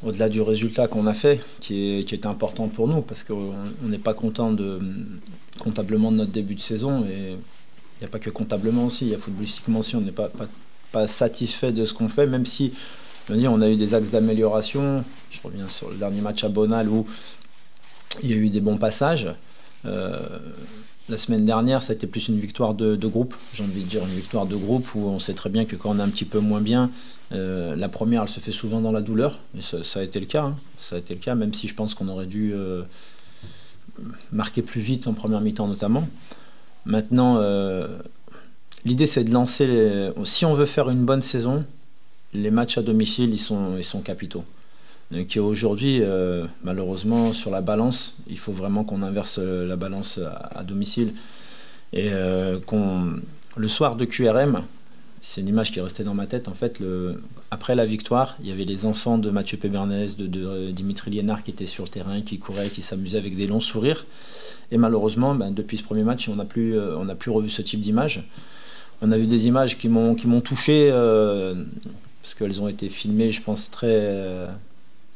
au-delà du résultat qu'on a fait, qui est important pour nous, parce qu'on n'est pas content comptablement de notre début de saison, et il n'y a pas que comptablement aussi, il y a footballistiquement aussi, on n'est pas satisfait de ce qu'on fait, même si, je veux dire, on a eu des axes d'amélioration. Je reviens sur le dernier match à Bonal où il y a eu des bons passages. La semaine dernière, ça a été plus une victoire de groupe, j'ai envie de dire une victoire de groupe où on sait très bien que quand on est un petit peu moins bien, la première, elle se fait souvent dans la douleur, et ça a été le cas, hein. Ça a été le cas, même si je pense qu'on aurait dû marquer plus vite en première mi-temps notamment. Maintenant, l'idée c'est de lancer, si on veut faire une bonne saison, les matchs à domicile, ils sont capitaux. Donc aujourd'hui, malheureusement, sur la balance, il faut vraiment qu'on inverse la balance à domicile. Et le soir de QRM, c'est une image qui est restée dans ma tête. En fait, après la victoire, il y avait les enfants de Mathieu Pébernes, de Dimitri Liénard qui étaient sur le terrain, qui couraient, qui s'amusaient avec des longs sourires. Et malheureusement, depuis ce premier match, on n'a plus revu ce type d'image. On a vu des images qui m'ont touché, parce qu'elles ont été filmées, je pense, très...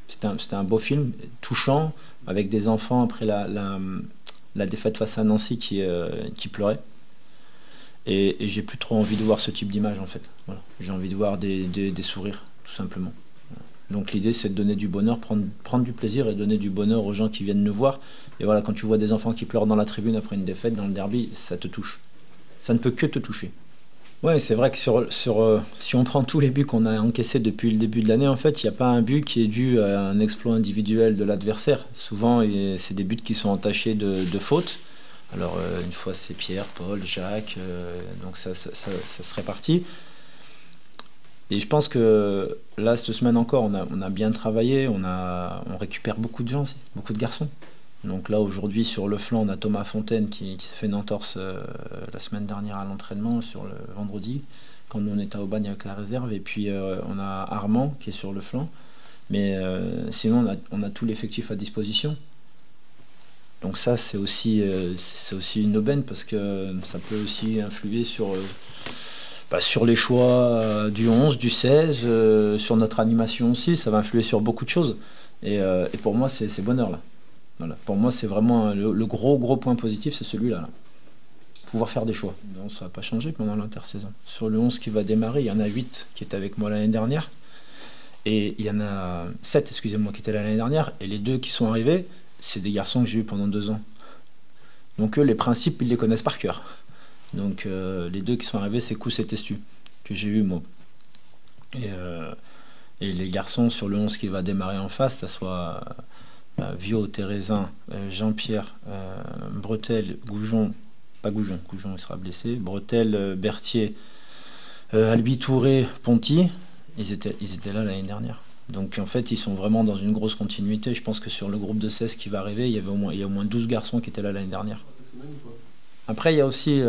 C'était un beau film, touchant, avec des enfants après la défaite face à Nancy qui pleuraient. Et j'ai plus trop envie de voir ce type d'image en fait. Voilà. J'ai envie de voir des sourires, tout simplement. Donc l'idée c'est de donner du bonheur, prendre du plaisir et donner du bonheur aux gens qui viennent nous voir. Et voilà, quand tu vois des enfants qui pleurent dans la tribune après une défaite, dans le derby, ça te touche. Ça ne peut que te toucher. Ouais, c'est vrai que si on prend tous les buts qu'on a encaissés depuis le début de l'année, en fait, il n'y a pas un but qui est dû à un exploit individuel de l'adversaire. Souvent, c'est des buts qui sont entachés de fautes. Alors, une fois, c'est Pierre, Paul, Jacques, donc ça se répartit. Et je pense que là, cette semaine encore, on a bien travaillé, on récupère beaucoup de gens aussi, beaucoup de garçons. Donc là, aujourd'hui, sur le flanc, on a Thomas Fontaine qui s'est fait une entorse la semaine dernière à l'entraînement, sur le vendredi, quand nous on était à Aubagne avec la réserve. Et puis, on a Armand qui est sur le flanc. Mais sinon, on a tout l'effectif à disposition. Donc ça, c'est aussi une aubaine, parce que ça peut aussi influer sur les choix du 11, du 16, sur notre animation aussi. Ça va influer sur beaucoup de choses. Et pour moi, c'est bonheur là. Voilà. Pour moi, c'est vraiment le gros point positif, c'est celui-là. Là. Pouvoir faire des choix. Non, ça va pas changer pendant l'intersaison. Sur le 11 qui va démarrer, il y en a 8 qui étaient avec moi l'année dernière. Et il y en a 7, excusez-moi, qui étaient là l'année dernière. Et les 2 qui sont arrivés, c'est des garçons que j'ai eus pendant 2 ans. Donc eux, les principes, ils les connaissent par cœur. Donc les 2 qui sont arrivés, c'est Kous et Testu, que j'ai eu moi. Et les garçons sur le 11 qui va démarrer en face, ça soit... Viau, Thérézin, Jean-Pierre, Bretel, Goujon, pas Goujon, il sera blessé, Bretel, Berthier, Albi Touré, Ponty, ils étaient là l'année dernière. Donc en fait, ils sont vraiment dans une grosse continuité. Je pense que sur le groupe de 16 qui va arriver, il y a au moins 12 garçons qui étaient là l'année dernière. Après, il y a aussi,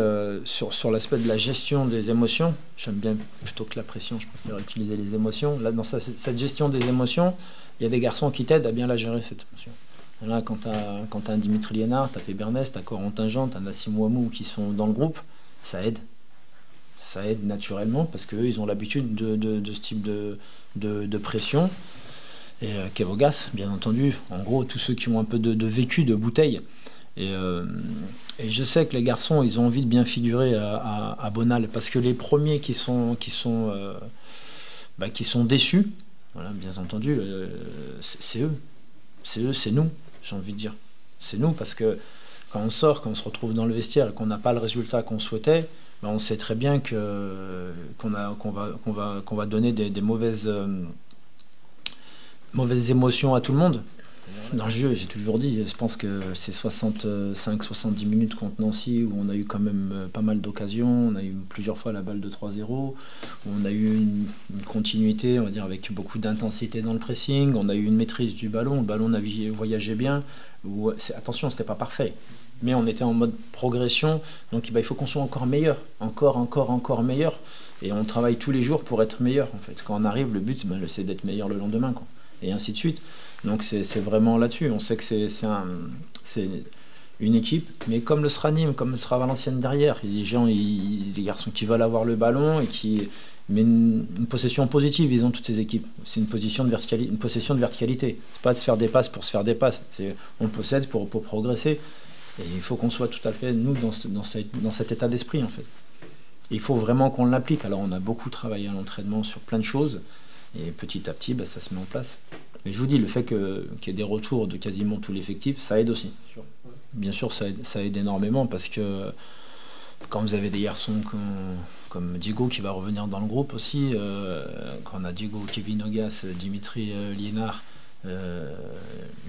sur l'aspect de la gestion des émotions, j'aime bien plutôt que la pression, je préfère utiliser les émotions. Là, dans cette gestion des émotions, il y a des garçons qui t'aident à bien la gérer, cette émotion. Là, quand tu as un Dimitri Liénard, tu as Pébernes, tu as Corentin Jean, tu as Nassim Ouamou qui sont dans le groupe, ça aide. Ça aide naturellement, parce qu'eux, ils ont l'habitude de ce type de pression. Et Kevogas, bien entendu, en gros, tous ceux qui ont un peu de vécu, de bouteille. Et je sais que les garçons, ils ont envie de bien figurer à Bonal, parce que les premiers qui sont déçus, voilà, bien entendu, c'est eux. C'est nous, j'ai envie de dire. C'est nous, parce que quand on sort, quand on se retrouve dans le vestiaire et qu'on n'a pas le résultat qu'on souhaitait, ben on sait très bien qu'on va donner des mauvaises émotions à tout le monde. Dans le jeu, j'ai toujours dit, je pense que c'est 65-70 minutes contre Nancy où on a eu quand même pas mal d'occasions, on a eu plusieurs fois la balle de 3-0, où on a eu une continuité, on va dire, avec beaucoup d'intensité dans le pressing, on a eu une maîtrise du ballon, le ballon voyageait bien, attention, c'était pas parfait, mais on était en mode progression, donc il faut qu'on soit encore meilleur, encore meilleur, et on travaille tous les jours pour être meilleur en fait. Quand on arrive, le but, c'est d'être meilleur le lendemain, quoi, et ainsi de suite. Donc c'est vraiment là-dessus. On sait que c'est une équipe, mais comme le sera Nîmes, comme le sera Valenciennes derrière, il y a des garçons qui veulent avoir le ballon et Mais une possession positive, ils ont toutes ces équipes. C'est une possession de verticalité. C'est pas de se faire des passes pour se faire des passes. On possède pour progresser. Et il faut qu'on soit tout à fait, nous, dans cet état d'esprit, en fait. Et il faut vraiment qu'on l'applique. Alors, on a beaucoup travaillé à l'entraînement sur plein de choses. Et petit à petit, ça se met en place. Mais je vous dis, le fait qu'il y ait des retours de quasiment tout l'effectif, ça aide aussi. Bien sûr, ça aide énormément parce que quand vous avez des garçons comme Diego qui va revenir dans le groupe aussi, quand on a Diego, Kevin Ogas, Dimitri Liénard,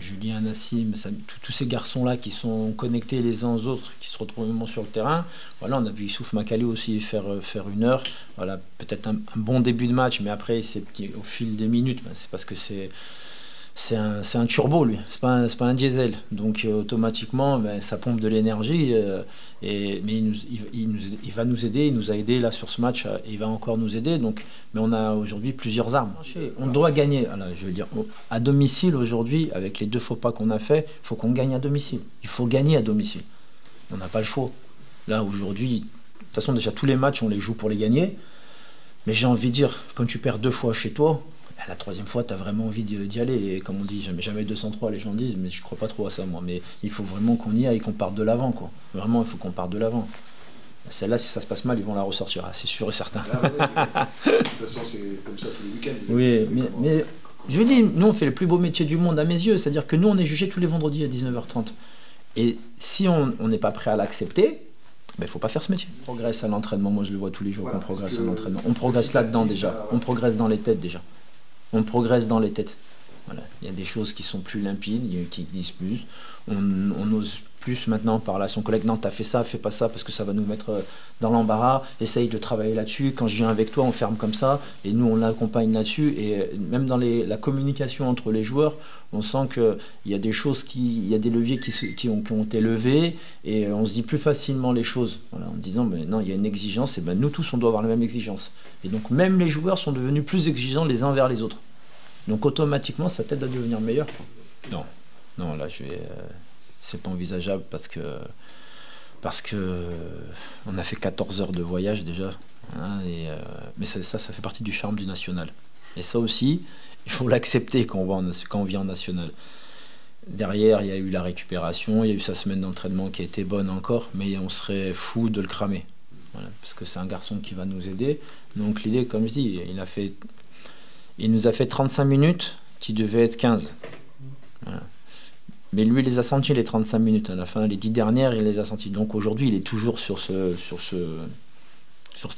Julien Nassim, tous ces garçons-là qui sont connectés les uns aux autres, qui se retrouvent vraiment sur le terrain. Voilà, on a vu Youssouf Makalé aussi faire 1 heure. Voilà, peut-être un bon début de match, mais après, au fil des minutes, c'est parce que c'est un turbo, lui, c'est pas un diesel. Donc automatiquement, ça pompe de l'énergie. Mais il va nous aider, il nous a aidé là sur ce match, et il va encore nous aider. Donc, mais on a aujourd'hui plusieurs armes. On doit gagner. Alors, je veux dire, à domicile aujourd'hui, avec les 2 faux pas qu'on a fait, il faut qu'on gagne à domicile. Il faut gagner à domicile. On n'a pas le choix. Là aujourd'hui, de toute façon déjà tous les matchs on les joue pour les gagner. Mais j'ai envie de dire, quand tu perds 2 fois chez toi, la 3e fois, tu as vraiment envie d'y aller. Et comme on dit, jamais 203, les gens disent, mais je crois pas trop à ça, moi. Mais il faut vraiment qu'on y aille, qu'on parte de l'avant, quoi. Vraiment, il faut qu'on parte de l'avant. Celle-là, si ça se passe mal, ils vont la ressortir, c'est sûr et certain. Ah, oui. De toute façon, c'est comme ça tous les week-ends. Oui, mais je vous dis, nous, on fait le plus beau métier du monde à mes yeux. C'est-à-dire que nous, on est jugés tous les vendredis à 19h30. Et si on n'est pas prêt à l'accepter, il ne faut pas faire ce métier. On progresse à l'entraînement. Moi, je le vois tous les jours qu'on progresse à l'entraînement. On progresse là-dedans déjà. On progresse dans les têtes déjà. On progresse dans les têtes. Voilà. Il y a des choses qui sont plus limpides, qui disent plus. On ose plus maintenant parler à son collègue. Non, t'as fait ça, fais pas ça parce que ça va nous mettre dans l'embarras. Essaye de travailler là-dessus. Quand je viens avec toi, on ferme comme ça. Et nous, on l'accompagne là-dessus. Et même dans la communication entre les joueurs, on sent qu'il y a des choses, il y a des leviers qui ont été levés. Et on se dit plus facilement les choses. Voilà, en disant, mais non, il y a une exigence. Et nous tous, on doit avoir la même exigence. Et donc, même les joueurs sont devenus plus exigeants les uns vers les autres. Donc, automatiquement, ça t'aide à devenir meilleur. Non, là, c'est pas envisageable parce que on a fait 14 heures de voyage déjà. Hein, mais ça fait partie du charme du national. Et ça aussi, il faut l'accepter quand on vient en national. Derrière, il y a eu la récupération, il y a eu sa semaine d'entraînement qui a été bonne encore, mais on serait fou de le cramer. Voilà, parce que c'est un garçon qui va nous aider. Donc l'idée, comme je dis, il nous a fait 35 minutes qui devaient être 15. Voilà. Mais lui, il les a sentis les 35 minutes à la fin. Les 10 dernières, il les a sentis. Donc aujourd'hui, il est toujours sur cet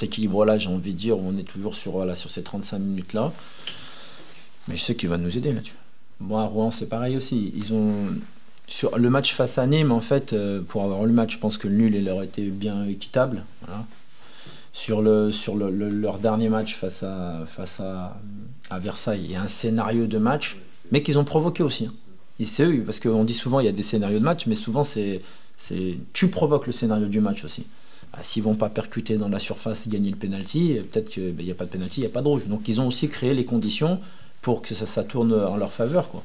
équilibre-là, j'ai envie de dire. On est toujours sur ces 35 minutes-là. Mais je sais qu'il va nous aider là-dessus. Moi, à Rouen, c'est pareil aussi. Sur le match face à Nîmes, en fait, pour avoir eu le match, je pense que le nul, il aurait été bien équitable. Voilà. Sur leur dernier match face à Versailles, il y a un scénario de match, mais qu'ils ont provoqué aussi. Hein. C'est eux, parce qu'on dit souvent il y a des scénarios de match, mais souvent tu provoques le scénario du match aussi. S'ils ne vont pas percuter dans la surface, gagner le penalty, peut-être qu'il n'y a pas de penalty, il n'y a pas de rouge. Donc ils ont aussi créé les conditions pour que ça tourne en leur faveur, quoi.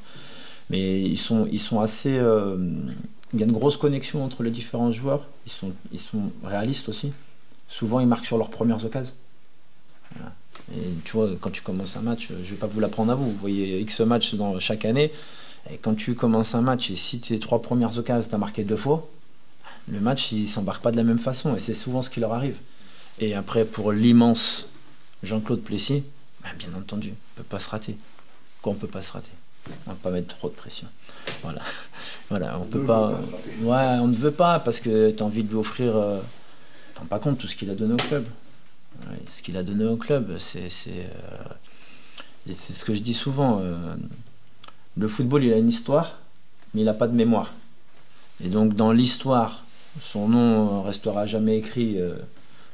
Mais ils sont assez... il y a une grosse connexion entre les différents joueurs. Ils sont réalistes aussi. Souvent, ils marquent sur leurs premières occasions. Voilà. Et tu vois, quand tu commences un match, je ne vais pas vous l'apprendre à vous. Vous voyez X matchs dans chaque année. Et quand tu commences un match et si tes 3 premières occasions, tu as marqué 2 fois, le match, il ne s'embarque pas de la même façon. Et c'est souvent ce qui leur arrive. Et après, pour l'immense Jean-Claude Plessis, bien entendu, on ne peut pas se rater. Quoi, on ne peut pas se rater? On ne va pas mettre trop de pression. Voilà. Voilà, on peut pas. Ouais, on ne veut pas parce que tu as envie de lui offrir. Tu rends pas compte tout ce qu'il a donné au club. Ouais, ce qu'il a donné au club, c'est ce que je dis souvent. Le football, il a une histoire, mais il n'a pas de mémoire. Et donc, dans l'histoire, son nom restera jamais écrit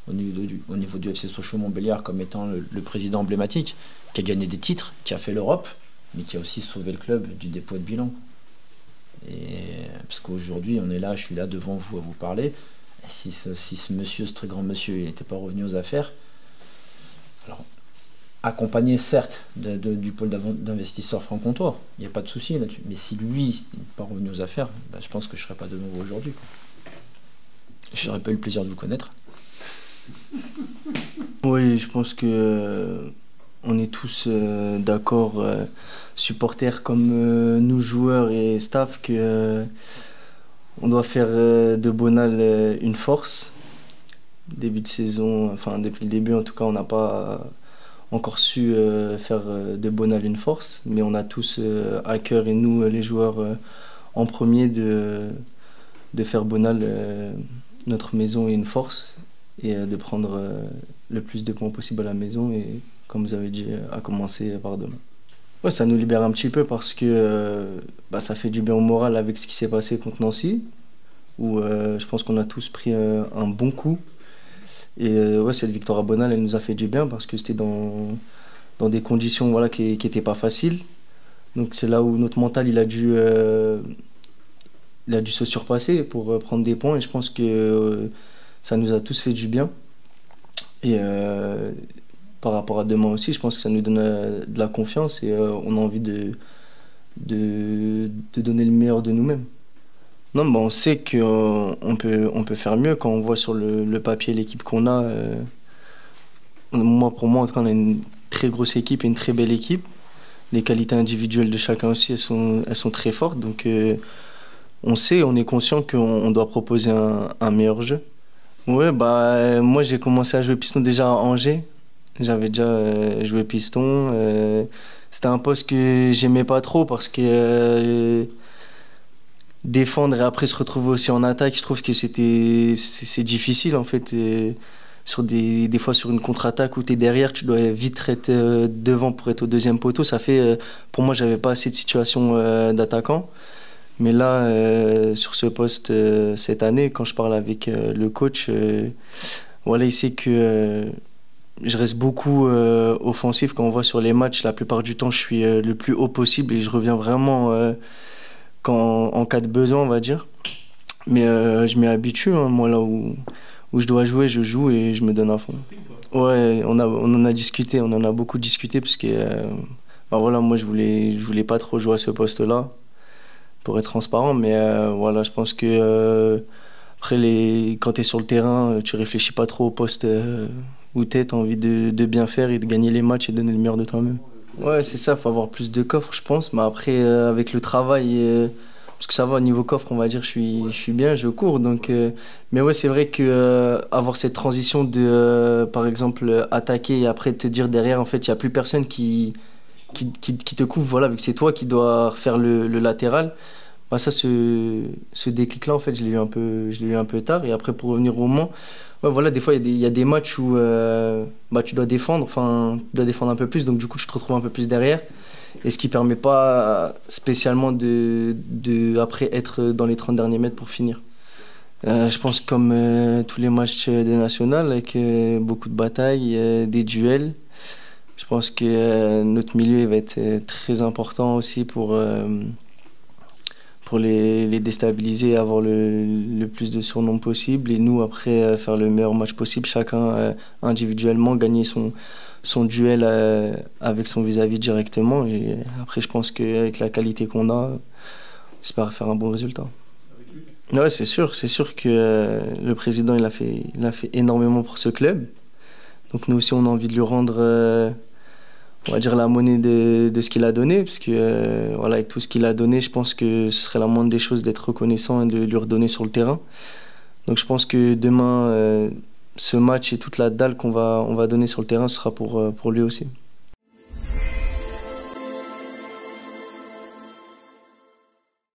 au niveau du FC Sochaux-Montbéliard comme étant le président emblématique, qui a gagné des titres, qui a fait l'Europe, mais qui a aussi sauvé le club du dépôt de bilan. Et parce qu'aujourd'hui, on est là, je suis là devant vous à vous parler. Si ce monsieur, ce très grand monsieur, il n'était pas revenu aux affaires, alors accompagné certes du pôle d'investisseurs franc-comtois, il n'y a pas de souci là-dessus. Mais si lui n'est pas revenu aux affaires, je pense que je ne serais pas de nouveau aujourd'hui. Je n'aurais pas eu le plaisir de vous connaître. Oui, je pense que on est tous d'accord, supporters comme nous joueurs et staff, que on doit faire de Bonal une force. Début de saison, enfin depuis le début en tout cas, on n'a pas encore su faire de Bonal une force, mais on a tous à cœur, et nous les joueurs en premier, de faire Bonal notre maison et une force, et de prendre le plus de points possible à la maison, et comme vous avez dit, à commencer par demain. Ouais, ça nous libère un petit peu parce que ça fait du bien au moral avec ce qui s'est passé contre Nancy, où je pense qu'on a tous pris un bon coup. Et ouais, cette victoire à Bonal, elle nous a fait du bien parce que c'était dans des conditions, voilà, qui n'étaient pas faciles. Donc c'est là où notre mental il a dû se surpasser pour prendre des points, et je pense que ça nous a tous fait du bien. Et par rapport à demain aussi, je pense que ça nous donne de la confiance, et on a envie de donner le meilleur de nous-mêmes. Non, on sait on peut faire mieux quand on voit sur le papier l'équipe qu'on a. Pour moi, en tout cas, on a une très grosse équipe et une très belle équipe. Les qualités individuelles de chacun aussi, elles sont très fortes. Donc, on est conscient qu'on doit proposer un meilleur jeu. Ouais, moi, j'ai commencé à jouer piston déjà à Angers. J'avais déjà joué piston. C'était un poste que j'aimais pas trop parce que défendre et après se retrouver aussi en attaque, je trouve que c'est difficile en fait. Et sur des fois sur une contre-attaque où tu es derrière, tu dois vite être devant pour être au deuxième poteau. Ça fait, pour moi, j'avais pas assez de situations d'attaquant. Mais là, sur ce poste cette année, quand je parle avec le coach, voilà, il sait que je reste beaucoup offensif. Quand on voit sur les matchs, la plupart du temps, je suis le plus haut possible et je reviens vraiment en cas de besoin, on va dire. Mais je m'y habitue, hein. Moi, là où je dois jouer, je joue et je me donne à fond. Ouais, on en a discuté, on en a beaucoup discuté parce que voilà, moi, je voulais pas trop jouer à ce poste-là, pour être transparent. Mais voilà, je pense que après, quand tu es sur le terrain, tu réfléchis pas trop au poste où tu as envie de bien faire et de gagner les matchs et de donner le meilleur de toi-même. Ouais, c'est ça, il faut avoir plus de coffres, je pense. Mais après, avec le travail, parce que ça va, au niveau coffre, on va dire, je suis bien, je cours. Donc, mais ouais, c'est vrai que avoir cette transition de, par exemple, attaquer et après te dire derrière, en fait, il n'y a plus personne qui te couvre, voilà, vu que c'est toi qui dois faire le latéral. Ça, ce déclic-là, en fait, je l'ai eu un peu tard. Et après, pour revenir au Mans, ouais, voilà, des fois, il y a des matchs où tu dois défendre, un peu plus, donc du coup, tu te retrouves un peu plus derrière. Et ce qui permet pas spécialement de après être dans les 30 derniers mètres pour finir. Je pense comme tous les matchs des nationales, avec beaucoup de batailles, des duels. Je pense que notre milieu il va être très important aussi pour les déstabiliser et avoir le plus de surnoms possible. Et nous, après, faire le meilleur match possible, chacun individuellement, gagner son duel avec son vis-à-vis directement. Et après, je pense qu'avec la qualité qu'on a, j'espère faire un bon résultat. Ouais, c'est sûr que le président, il a fait énormément pour ce club. Donc nous aussi, on a envie de lui rendre on va dire la monnaie de ce qu'il a donné, parce que voilà, avec tout ce qu'il a donné, je pense que ce serait la moindre des choses d'être reconnaissant et de lui redonner sur le terrain. Donc je pense que demain, ce match et toute la dalle on va donner sur le terrain, ce sera pour lui aussi.